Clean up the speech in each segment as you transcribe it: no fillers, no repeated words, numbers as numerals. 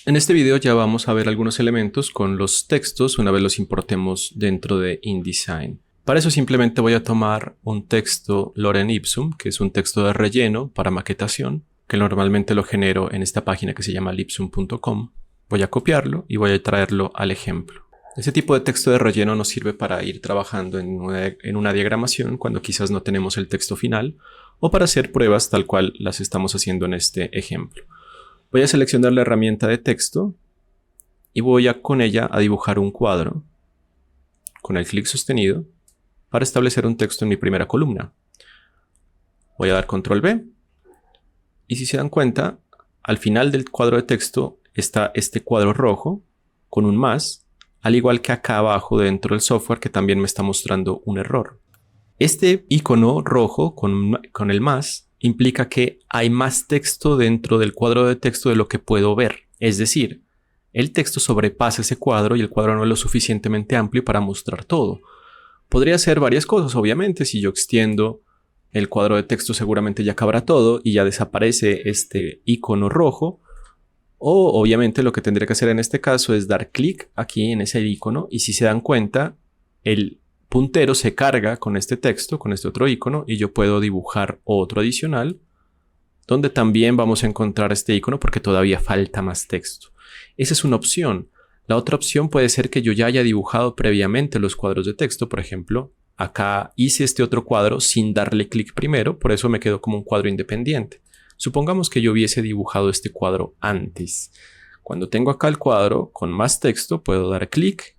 En este video ya vamos a ver algunos elementos con los textos una vez los importemos dentro de InDesign. Para eso simplemente voy a tomar un texto Lorem Ipsum, que es un texto de relleno para maquetación, que normalmente lo genero en esta página que se llama lipsum.com. Voy a copiarlo y voy a traerlo al ejemplo. Ese tipo de texto de relleno nos sirve para ir trabajando en una diagramación cuando quizás no tenemos el texto final o para hacer pruebas tal cual las estamos haciendo en este ejemplo. Voy a seleccionar la herramienta de texto y voy con ella a dibujar un cuadro con el clic sostenido para establecer un texto en mi primera columna. Voy a dar control B y si se dan cuenta, al final del cuadro de texto está este cuadro rojo con un más, al igual que acá abajo dentro del software que también me está mostrando un error. Este icono rojo con el más implica que hay más texto dentro del cuadro de texto de lo que puedo ver. Es decir, el texto sobrepasa ese cuadro y el cuadro no es lo suficientemente amplio para mostrar todo. Podría hacer varias cosas, obviamente. Si yo extiendo el cuadro de texto seguramente ya cabrá todo y ya desaparece este icono rojo. O obviamente lo que tendría que hacer en este caso es dar clic aquí en ese icono y si se dan cuenta, el puntero se carga con este texto, con este otro icono y yo puedo dibujar otro adicional donde también vamos a encontrar este icono porque todavía falta más texto. Esa es una opción. La otra opción puede ser que yo ya haya dibujado previamente los cuadros de texto. Por ejemplo, acá hice este otro cuadro sin darle clic primero, por eso me quedó como un cuadro independiente. Supongamos que yo hubiese dibujado este cuadro antes. Cuando tengo acá el cuadro con más texto, puedo dar clic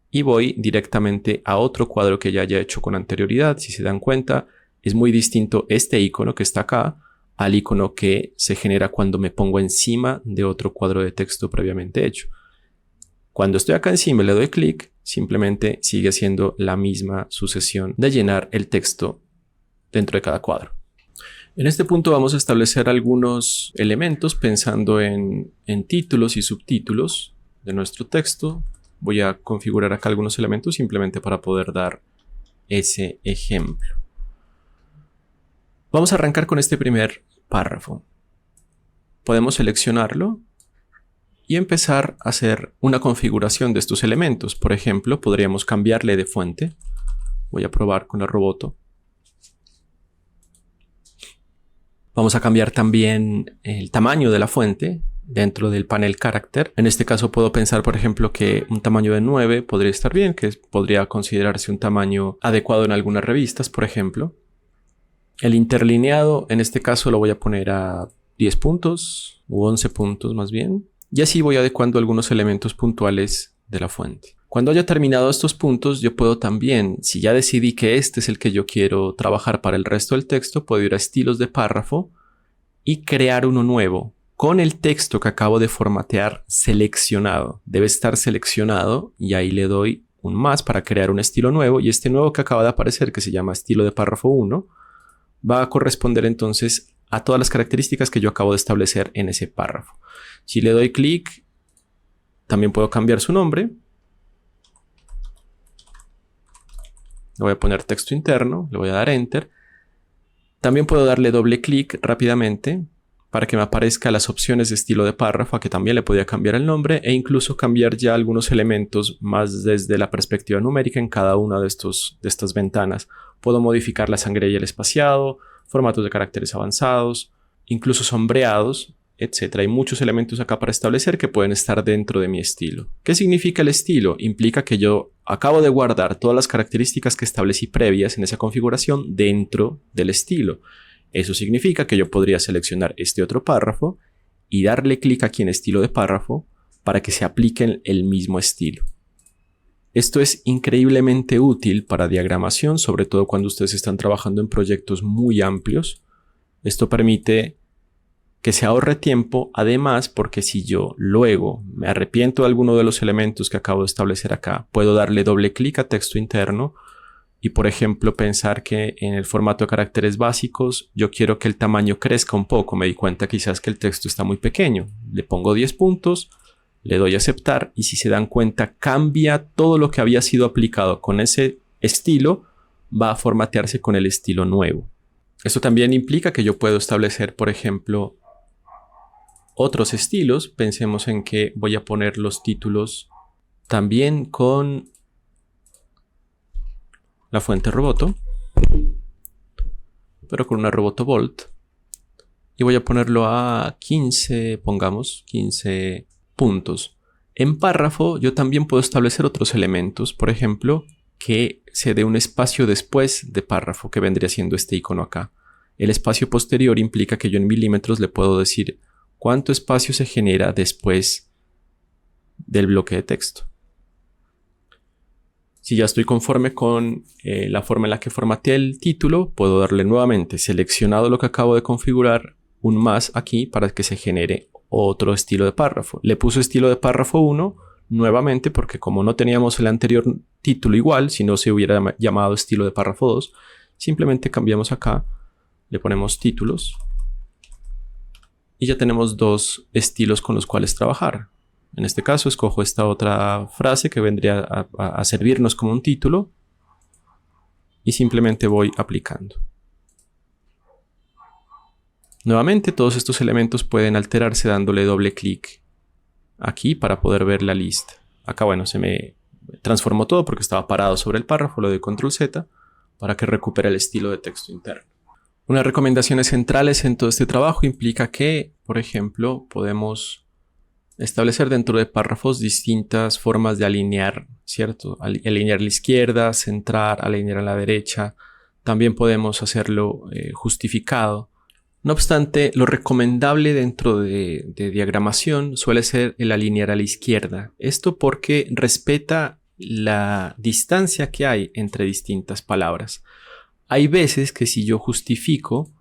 y voy directamente a otro cuadro que ya haya hecho con anterioridad. Si se dan cuenta, es muy distinto este icono que está acá al icono que se genera cuando me pongo encima de otro cuadro de texto previamente hecho. Cuando estoy acá encima y le doy clic, simplemente sigue siendo la misma sucesión de llenar el texto dentro de cada cuadro. En este punto vamos a establecer algunos elementos pensando en títulos y subtítulos de nuestro texto. Voy a configurar acá algunos elementos simplemente para poder dar ese ejemplo. Vamos a arrancar con este primer párrafo. Podemos seleccionarlo y empezar a hacer una configuración de estos elementos. Por ejemplo, podríamos cambiarle de fuente. Voy a probar con el roboto. Vamos a cambiar también el tamaño de la fuente dentro del panel Character. En este caso puedo pensar, por ejemplo, que un tamaño de 9 podría estar bien, que podría considerarse un tamaño adecuado en algunas revistas, por ejemplo. El interlineado, en este caso lo voy a poner a 10 puntos u 11 puntos más bien. Y así voy adecuando algunos elementos puntuales de la fuente. Cuando haya terminado estos puntos, yo puedo también, si ya decidí que este es el que yo quiero trabajar para el resto del texto, puedo ir a estilos de párrafo y crear uno nuevo con el texto que acabo de formatear seleccionado. Debe estar seleccionado y ahí le doy un más para crear un estilo nuevo y este nuevo que acaba de aparecer, que se llama estilo de párrafo 1, va a corresponder entonces a todas las características que yo acabo de establecer en ese párrafo. Si le doy clic, también puedo cambiar su nombre. Le voy a poner texto interno, le voy a dar Enter. También puedo darle doble clic rápidamente para que me aparezcan las opciones de estilo de párrafo, a que también le podía cambiar el nombre e incluso cambiar ya algunos elementos más desde la perspectiva numérica en cada una de estas ventanas. Puedo modificar la sangre y el espaciado, formatos de caracteres avanzados, incluso sombreados, etc. Hay muchos elementos acá para establecer que pueden estar dentro de mi estilo. ¿Qué significa el estilo? Implica que yo acabo de guardar todas las características que establecí previas en esa configuración dentro del estilo. Eso significa que yo podría seleccionar este otro párrafo y darle clic aquí en estilo de párrafo para que se aplique el mismo estilo. Esto es increíblemente útil para diagramación, sobre todo cuando ustedes están trabajando en proyectos muy amplios. Esto permite que se ahorre tiempo, además porque si yo luego me arrepiento de alguno de los elementos que acabo de establecer acá, puedo darle doble clic a texto interno y, por ejemplo, pensar que en el formato de caracteres básicos yo quiero que el tamaño crezca un poco. Me di cuenta quizás que el texto está muy pequeño. Le pongo 10 puntos, le doy a aceptar y si se dan cuenta cambia todo lo que había sido aplicado con ese estilo, va a formatearse con el estilo nuevo. Esto también implica que yo puedo establecer, por ejemplo, otros estilos, pensemos en que voy a poner los títulos también con la fuente Roboto, pero con una Roboto Bold. Y voy a ponerlo a 15, pongamos 15 puntos. En párrafo yo también puedo establecer otros elementos, por ejemplo, que se dé un espacio después de párrafo, que vendría siendo este icono acá. El espacio posterior implica que yo en milímetros le puedo decir cuánto espacio se genera después del bloque de texto. Si ya estoy conforme con la forma en la que formateé el título, puedo darle nuevamente, seleccionado lo que acabo de configurar, un más aquí para que se genere otro estilo de párrafo. Le puse estilo de párrafo 1 nuevamente porque como no teníamos el anterior título igual, si no se hubiera llamado estilo de párrafo 2, simplemente cambiamos acá, le ponemos títulos y ya tenemos dos estilos con los cuales trabajar. En este caso escojo esta otra frase que vendría a servirnos como un título y simplemente voy aplicando. Nuevamente todos estos elementos pueden alterarse dándole doble clic aquí para poder ver la lista. Acá bueno, se me transformó todo porque estaba parado sobre el párrafo, le doy control Z para que recupere el estilo de texto interno. Unas recomendaciones centrales en todo este trabajo implica que, por ejemplo, podemos establecer dentro de párrafos distintas formas de alinear, ¿cierto? Alinear a la izquierda, centrar, alinear a la derecha. También podemos hacerlo justificado. No obstante, lo recomendable dentro de diagramación suele ser el alinear a la izquierda. Esto porque respeta la distancia que hay entre distintas palabras. Hay veces que si yo justifico,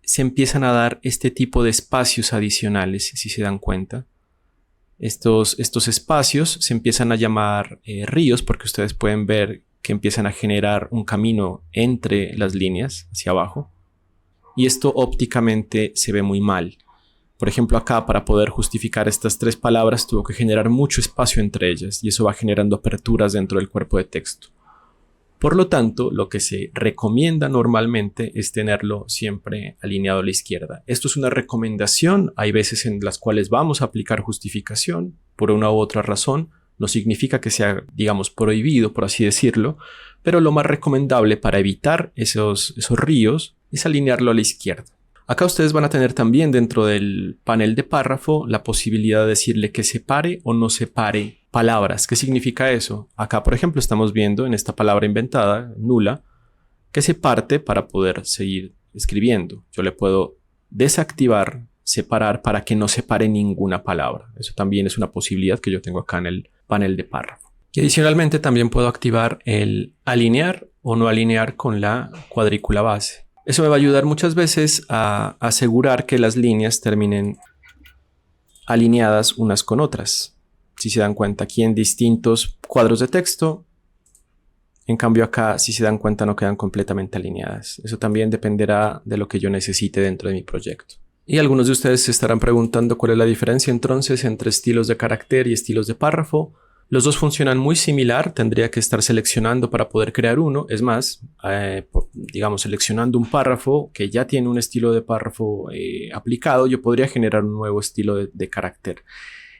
se empiezan a dar este tipo de espacios adicionales, si se dan cuenta. Estos espacios se empiezan a llamar ríos porque ustedes pueden ver que empiezan a generar un camino entre las líneas hacia abajo. Y esto ópticamente se ve muy mal. Por ejemplo, acá para poder justificar estas tres palabras tuvo que generar mucho espacio entre ellas y eso va generando aperturas dentro del cuerpo de texto. Por lo tanto, lo que se recomienda normalmente es tenerlo siempre alineado a la izquierda. Esto es una recomendación. Hay veces en las cuales vamos a aplicar justificación por una u otra razón. No significa que sea, digamos, prohibido, por así decirlo, pero lo más recomendable para evitar esos ríos es alinearlo a la izquierda. Acá ustedes van a tener también dentro del panel de párrafo la posibilidad de decirle que separe o no separe palabras. ¿Qué significa eso? Acá, por ejemplo, estamos viendo en esta palabra inventada, nula, que se parte para poder seguir escribiendo. Yo le puedo desactivar, separar para que no separe ninguna palabra. Eso también es una posibilidad que yo tengo acá en el panel de párrafo. Y adicionalmente también puedo activar el alinear o no alinear con la cuadrícula base. Eso me va a ayudar muchas veces a asegurar que las líneas terminen alineadas unas con otras. Si se dan cuenta aquí en distintos cuadros de texto, en cambio acá, si se dan cuenta, no quedan completamente alineadas. Eso también dependerá de lo que yo necesite dentro de mi proyecto. Y algunos de ustedes se estarán preguntando cuál es la diferencia entonces entre estilos de carácter y estilos de párrafo. Los dos funcionan muy similar, tendría que estar seleccionando para poder crear uno. Es más, digamos, seleccionando un párrafo que ya tiene un estilo de párrafo aplicado, yo podría generar un nuevo estilo de carácter.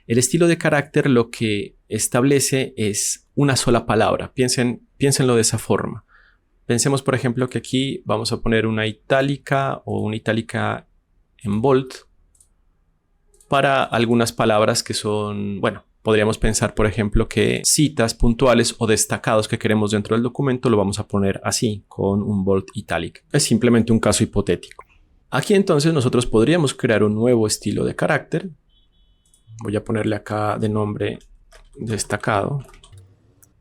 El estilo de carácter lo que establece es una sola palabra. Piénsenlo de esa forma. Pensemos, por ejemplo, que aquí vamos a poner una itálica o una itálica en bold para algunas palabras que son, bueno, podríamos pensar, por ejemplo, que citas puntuales o destacados que queremos dentro del documento lo vamos a poner así, con un bold italic. Es simplemente un caso hipotético. Aquí entonces nosotros podríamos crear un nuevo estilo de carácter. Voy a ponerle acá de nombre destacado.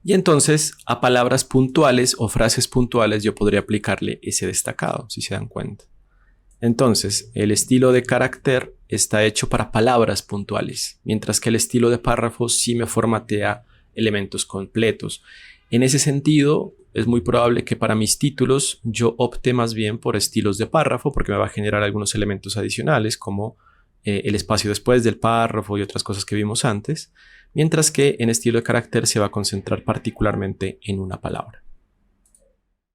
Y entonces a palabras puntuales o frases puntuales yo podría aplicarle ese destacado, si se dan cuenta. Entonces, el estilo de carácter está hecho para palabras puntuales, mientras que el estilo de párrafo sí me formatea elementos completos. En ese sentido, es muy probable que para mis títulos yo opte más bien por estilos de párrafo porque me va a generar algunos elementos adicionales como el espacio después del párrafo y otras cosas que vimos antes, mientras que en estilo de carácter se va a concentrar particularmente en una palabra.